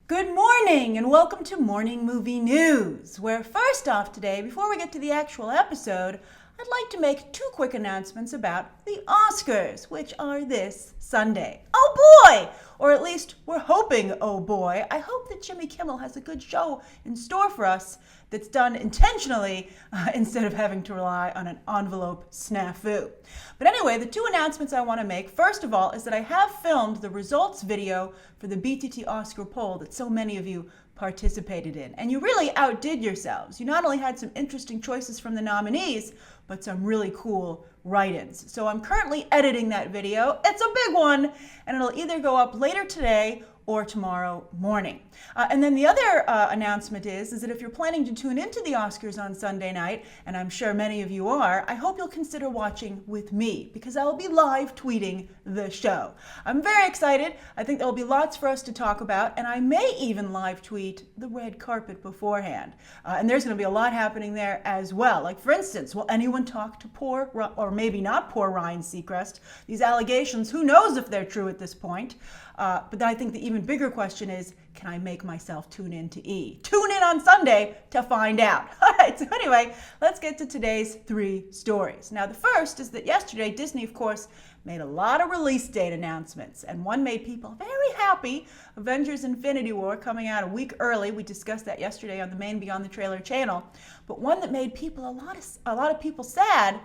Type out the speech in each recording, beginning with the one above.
Good morning and welcome to Morning Movie News, where first off today, before we get to the actual episode, I'd like to make two quick announcements about the Oscars, which are this Sunday. Oh boy! Or at least we're hoping, oh boy. I hope that Jimmy Kimmel has a good show in store for us that's done intentionally instead of having to rely on an envelope snafu. But anyway, the two announcements I want to make, first of all, is that I have filmed the results video for the BTT Oscar poll that so many of you participated in. And you really outdid yourselves. You not only had some interesting choices from the nominees, but some really cool write-ins. So I'm currently editing that video. It's a big one, and it'll either go up later today or tomorrow morning. And then the other announcement is that if you're planning to tune into the Oscars on Sunday night, and I'm sure many of you are, I hope you'll consider watching with me, because I'll be live tweeting the show. I'm very excited. I think there'll be lots for us to talk about, and I may even live tweet the red carpet beforehand. And there's going to be a lot happening there as well. Like, for instance, will anyone talk to poor, or maybe not poor Ryan Seacrest? These allegations, who knows if they're true at this point? But I think the even bigger question is, can I make myself tune in to E? Tune in on Sunday to find out. All right, so anyway, let's get to today's three stories. Now, the first is that yesterday, Disney, of course, made a lot of release date announcements, and one made people very happy. Avengers Infinity War coming out a week early. We discussed that yesterday on the main Beyond the Trailer channel. But one that made people a lot of people sad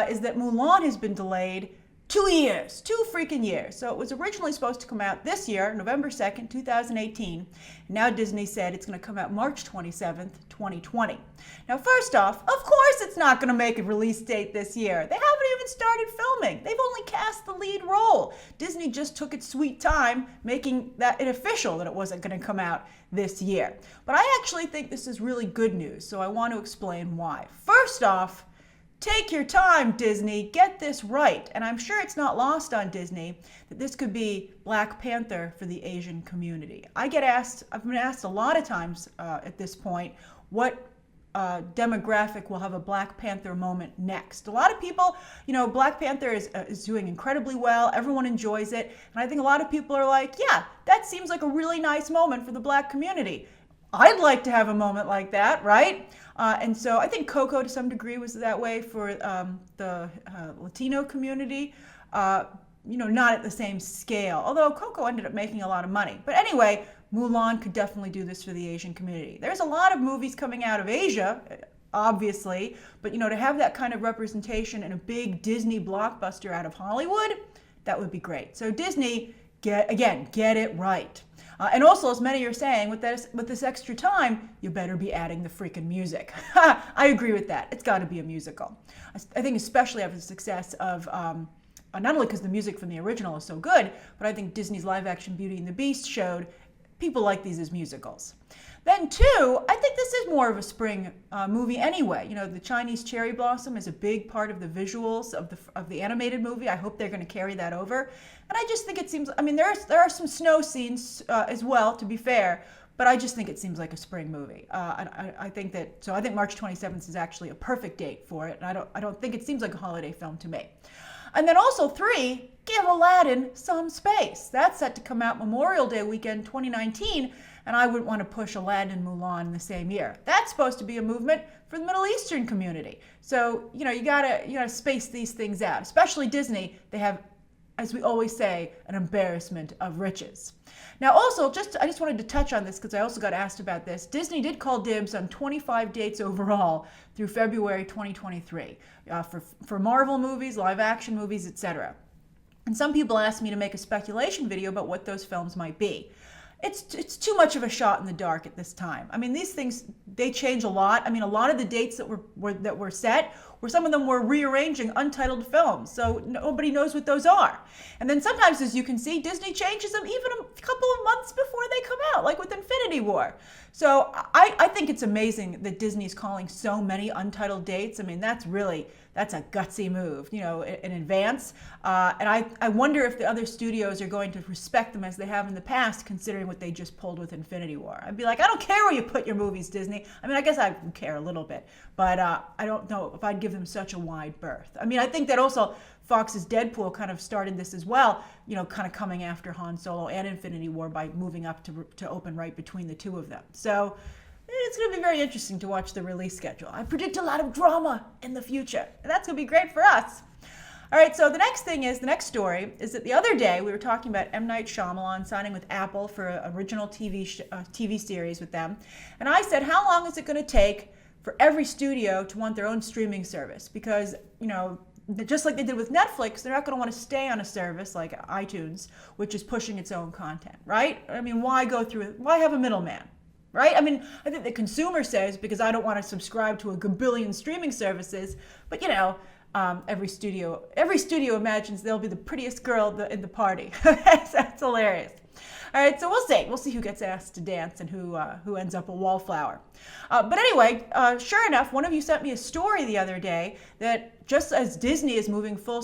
is that Mulan has been delayed 2 years, 2 freaking years. So it was originally supposed to come out this year, November 2nd, 2018. Now Disney said it's going to come out March 27th, 2020. Now, first off, of course it's not going to make a release date this year. They haven't even started filming. They've only cast the lead role. Disney just took its sweet time making that it official that it wasn't going to come out this year. But I actually think this is really good news, so I want to explain why. First off, take your time, Disney. Get this right. And I'm sure it's not lost on Disney that this could be Black Panther for the Asian community. I've been asked a lot of times at this point, what demographic will have a Black Panther moment next. A lot of people, Black Panther is doing incredibly well. Everyone enjoys it. And I think a lot of people are like, yeah, that seems like a really nice moment for the Black community. I'd like to have a moment like that, right? And so I think Coco to some degree was that way for the Latino community, not at the same scale, although Coco ended up making a lot of money. But anyway, Mulan could definitely do this for the Asian community. There's a lot of movies coming out of Asia, obviously, but to have that kind of representation in a big Disney blockbuster out of Hollywood, that would be great. So Disney, get it right. And also, as many are saying, with this extra time, you better be adding the freaking music. I agree with that. It's got to be a musical. I think especially after the success of, not only because the music from the original is so good, but I think Disney's live-action Beauty and the Beast showed people like these as musicals. Then two, I think this is more of a spring movie anyway. The Chinese cherry blossom is a big part of the visuals of the animated movie. I hope they're going to carry that over. And I just think it seems, there are some snow scenes as well, to be fair, but I just think it seems like a spring movie. I think March 27th is actually a perfect date for it, and I don't think it seems like a holiday film to me. And then also three, give Aladdin some space. That's set to come out Memorial Day weekend 2019, and I wouldn't want to push Aladdin and Mulan in the same year. That's supposed to be a movement for the Middle Eastern community. So, you gotta space these things out. Especially Disney, they have, as we always say, an embarrassment of riches. Now also, I just wanted to touch on this because I also got asked about this. Disney did call dibs on 25 dates overall through February 2023 for Marvel movies, live action movies, etc. And some people asked me to make a speculation video about what those films might be. It's too much of a shot in the dark at this time. These things, they change a lot. A lot of the dates that were set, some of them were rearranging untitled films, so nobody knows what those are. And then sometimes, as you can see, Disney changes them even a couple of months before they come out, like with Infinity War. So I think it's amazing that Disney's calling so many untitled dates. That's a gutsy move, in advance. And I wonder if the other studios are going to respect them as they have in the past, considering what they just pulled with Infinity War. I'd be like, I don't care where you put your movies, Disney. I guess I care a little bit, but I don't know if I'd give them such a wide berth. I mean, I think that also Fox's Deadpool kind of started this as well, kind of coming after Han Solo and Infinity War by moving up to open right between the two of them. So it's going to be very interesting to watch the release schedule. I predict a lot of drama in the future, and that's going to be great for us. All right, so the next story is that the other day we were talking about M. Night Shyamalan signing with Apple for an original TV series with them. And I said, how long is it going to take for every studio to want their own streaming service? Because, just like they did with Netflix, they're not going to want to stay on a service like iTunes, which is pushing its own content, right? I mean, why have a middleman? Right? I mean, I think the consumer says, because I don't want to subscribe to a gabillion streaming services, but every studio imagines they'll be the prettiest girl in the party. That's hilarious. All right, so we'll see. We'll see who gets asked to dance and who ends up a wallflower. But anyway, sure enough, one of you sent me a story the other day that just as Disney is moving full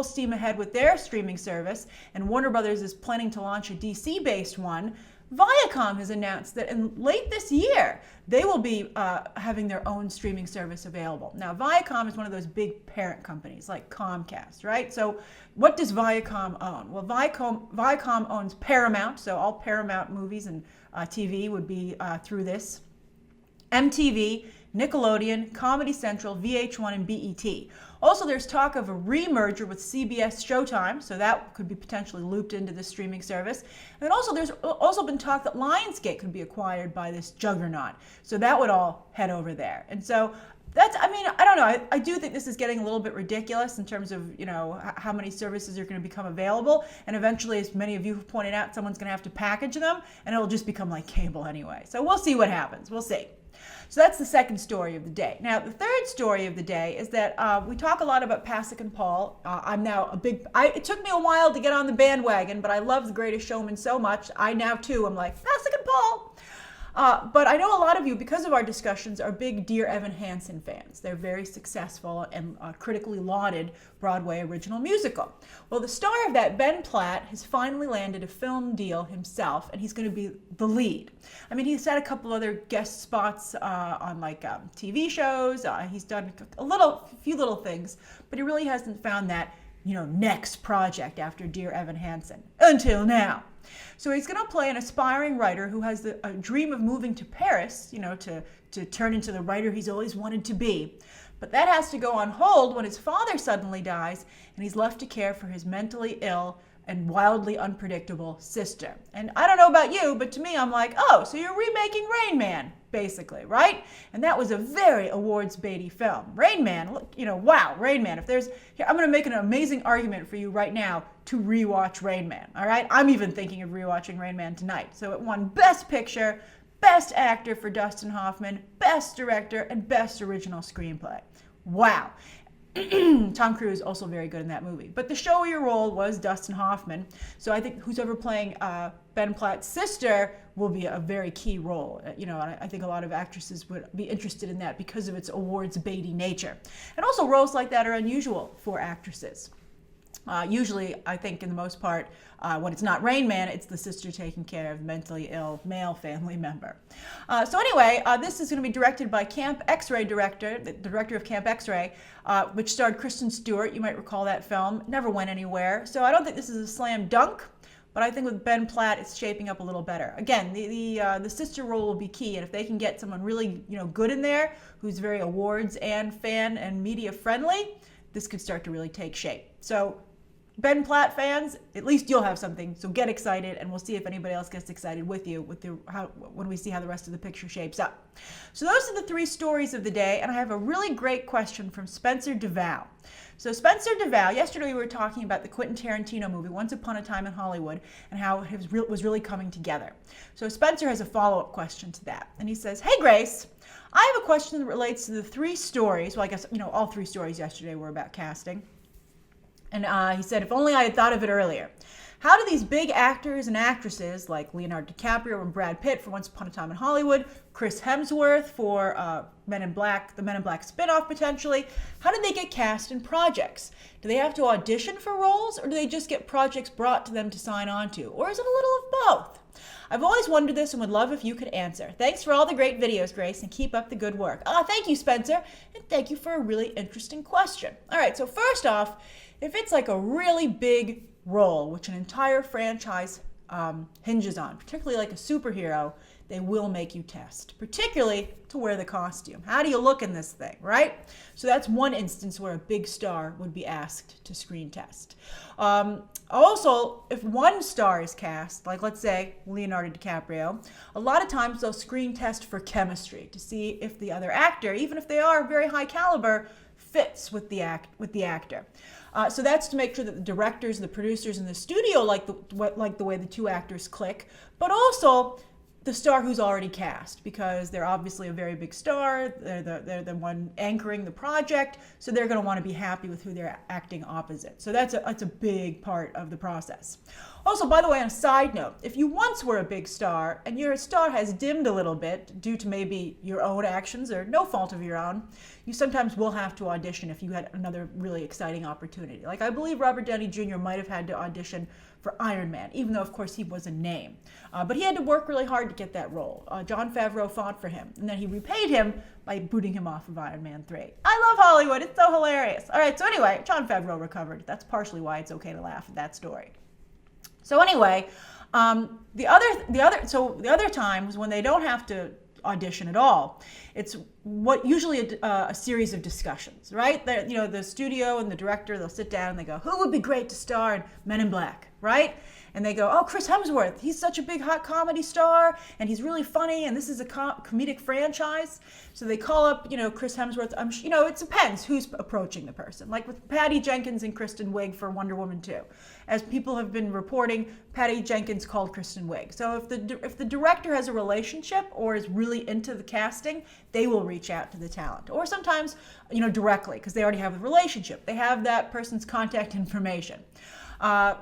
steam ahead with their streaming service, and Warner Brothers is planning to launch a DC-based one, Viacom has announced that in late this year, they will be having their own streaming service available. Now, Viacom is one of those big parent companies like Comcast, right? So what does Viacom own? Well, Viacom owns Paramount, so all Paramount movies and TV would be through this. MTV, Nickelodeon, Comedy Central, VH1, and BET. Also, there's talk of a re-merger with CBS Showtime, so that could be potentially looped into the streaming service. And then also, there's also been talk that Lionsgate could be acquired by this juggernaut, so that would all head over there. And so I don't know. I do think this is getting a little bit ridiculous in terms of, how many services are going to become available. And eventually, as many of you have pointed out, someone's going to have to package them, and it'll just become like cable anyway. So we'll see what happens. We'll see. So that's the second story of the day. Now, the third story of the day is that we talk a lot about Pasek and Paul. I'm now it took me a while to get on the bandwagon, but I love The Greatest Showman so much. I now, too, am like, Pasek and Paul. But I know a lot of you, because of our discussions, are big Dear Evan Hansen fans. They're very successful and critically lauded Broadway original musical. Well, the star of that, Ben Platt, has finally landed a film deal himself, and he's going to be the lead. I mean, he's had a couple other guest spots on TV shows. He's done a few little things, but he really hasn't found that next project after Dear Evan Hansen until now. So he's going to play an aspiring writer who has a dream of moving to Paris, to turn into the writer he's always wanted to be. But that has to go on hold when his father suddenly dies and he's left to care for his mentally ill and wildly unpredictable sister. And I don't know about you, but to me, I'm like, oh, so you're remaking Rain Man, basically, right? And that was a very awards-baity film. Rain Man, wow, Rain Man. I'm going to make an amazing argument for you right now to rewatch Rain Man, all right? I'm even thinking of rewatching Rain Man tonight. So it won Best Picture, Best Actor for Dustin Hoffman, Best Director, and Best Original Screenplay. Wow. Tom Cruise also very good in that movie. But the showier role was Dustin Hoffman. So I think who's ever playing Ben Platt's sister will be a very key role. And I think a lot of actresses would be interested in that because of its awards-baity nature. And also roles like that are unusual for actresses. Usually, I think in the most part, when it's not Rain Man, it's the sister taking care of mentally ill male family member. So anyway, this is going to be directed by Camp X-Ray the director of Camp X-Ray, which starred Kristen Stewart. You might recall that film. Never went anywhere. So I don't think this is a slam dunk, but I think with Ben Platt, it's shaping up a little better. Again, the sister role will be key, and if they can get someone really good in there, who's very awards and fan and media friendly, this could start to really take shape. So Ben Platt fans, at least you'll have something, so get excited, and we'll see if anybody else gets excited with you when we see how the rest of the picture shapes up. So those are the three stories of the day, and I have a really great question from Spencer DeVal. So Spencer DeVal, yesterday we were talking about the Quentin Tarantino movie, Once Upon a Time in Hollywood, and how it was really coming together. So Spencer has a follow-up question to that, and he says, hey Grace, I have a question that relates to the three stories, well I guess, all three stories yesterday were about casting. And he said, if only I had thought of it earlier. How do these big actors and actresses like Leonardo DiCaprio and Brad Pitt for Once Upon a Time in Hollywood, Chris Hemsworth for the Men in Black spinoff potentially, how do they get cast in projects? Do they have to audition for roles, or do they just get projects brought to them to sign on to? Or is it a little of both? I've always wondered this and would love if you could answer. Thanks for all the great videos, Grace, and keep up the good work. Thank you, Spencer, and thank you for a really interesting question. All right, so first off, if it's like a really big role, which an entire franchise hinges on, particularly like a superhero, they will make you test, particularly to wear the costume. How do you look in this thing, right? So that's one instance where a big star would be asked to screen test. Also, if one star is cast, like let's say Leonardo DiCaprio, a lot of times they'll screen test for chemistry to see if the other actor, even if they are very high caliber, fits with the actor. So that's to make sure that the directors, the producers, and the studio like the way the two actors click, but also the star who's already cast, because they're obviously a very big star. They're the one anchoring the project, so they're going to want to be happy with who they're acting opposite. So that's a big part of the process. Also, by the way, on a side note, if you once were a big star and your star has dimmed a little bit due to maybe your own actions or no fault of your own, you sometimes will have to audition if you had another really exciting opportunity. Like I believe Robert Downey Jr. might have had to audition for Iron Man, even though of course he was a name. But he had to work really hard to get that role. Jon Favreau fought for him, and then he repaid him by booting him off of Iron Man 3. I love Hollywood, it's so hilarious. All right, so anyway, Jon Favreau recovered. That's partially why it's okay to laugh at that story. So anyway, the other times when they don't have to audition at all, it's usually a series of discussions, right? The studio and the director, they'll sit down and they go, who would be great to star in Men in Black, right? And they go, oh, Chris Hemsworth, he's such a big hot comedy star, and he's really funny, and this is a comedic franchise. So they call up, Chris Hemsworth. It depends who's approaching the person. Like with Patty Jenkins and Kristen Wiig for Wonder Woman 2. As people have been reporting, Patty Jenkins called Kristen Wiig. So if the director has a relationship or is really into the casting, they will reach out to the talent. Or sometimes, directly, because they already have a relationship. They have that person's contact information.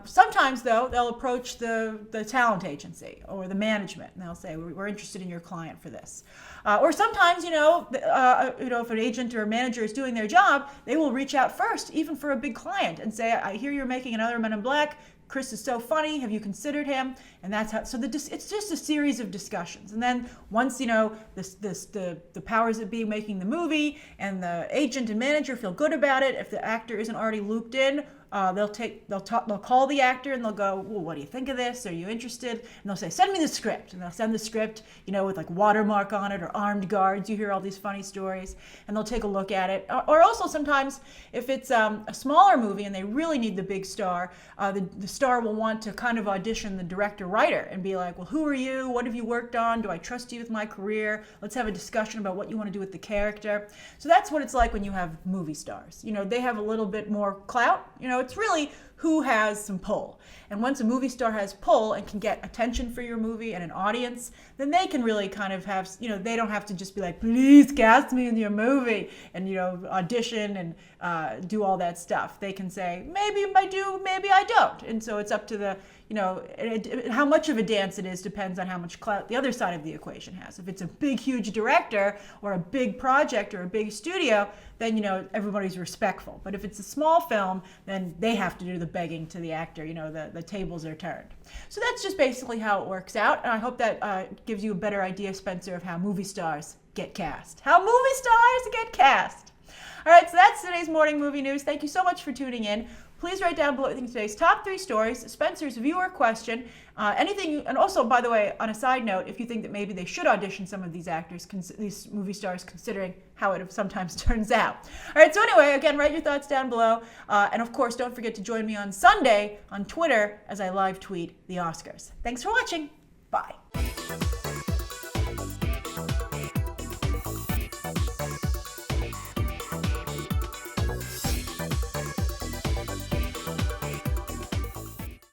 Sometimes, though, they'll approach the talent agency or the management, and they'll say, "We're interested in your client for this." Or sometimes, if an agent or a manager is doing their job, they will reach out first, even for a big client, and say, "I hear you're making another Men in Black. Chris is so funny. Have you considered him?" And that's how. So it's just a series of discussions. And then once the powers that be making the movie and the agent and manager feel good about it, if the actor isn't already looped in, they'll call the actor and they'll go, well, what do you think of this? Are you interested? And they'll say, send me the script. And they'll send the script, with like watermark on it or armed guards. You hear all these funny stories, and they'll take a look at it. Or also sometimes if it's a smaller movie and they really need the big star, the star will want to kind of audition the director-writer and be like, well, who are you? What have you worked on? Do I trust you with my career? Let's have a discussion about what you want to do with the character. So that's what it's like when you have movie stars. They have a little bit more clout. It's really who has some pull. And once a movie star has pull and can get attention for your movie and an audience, then they can really kind of have, they don't have to just be like, please cast me in your movie and, audition and do all that stuff. They can say, maybe I do, maybe I don't. And so it's up to the, how much of a dance it is depends on how much clout the other side of the equation has. If it's a big, huge director or a big project or a big studio, then, everybody's respectful. But if it's a small film, then they have to do the begging to the actor, the tables are turned. So that's just basically how it works out. And I hope that gives you a better idea, Spencer, of how movie stars get cast. How movie stars get cast. All right, so that's today's morning movie news. Thank you so much for tuning in. Please write down below today's top 3 stories, Spencer's viewer question, anything, and also, by the way, on a side note, if you think that maybe they should audition some of these actors, these movie stars, considering how it sometimes turns out. All right, so anyway, again, write your thoughts down below, and of course, don't forget to join me on Sunday on Twitter as I live tweet the Oscars. Thanks for watching. Bye.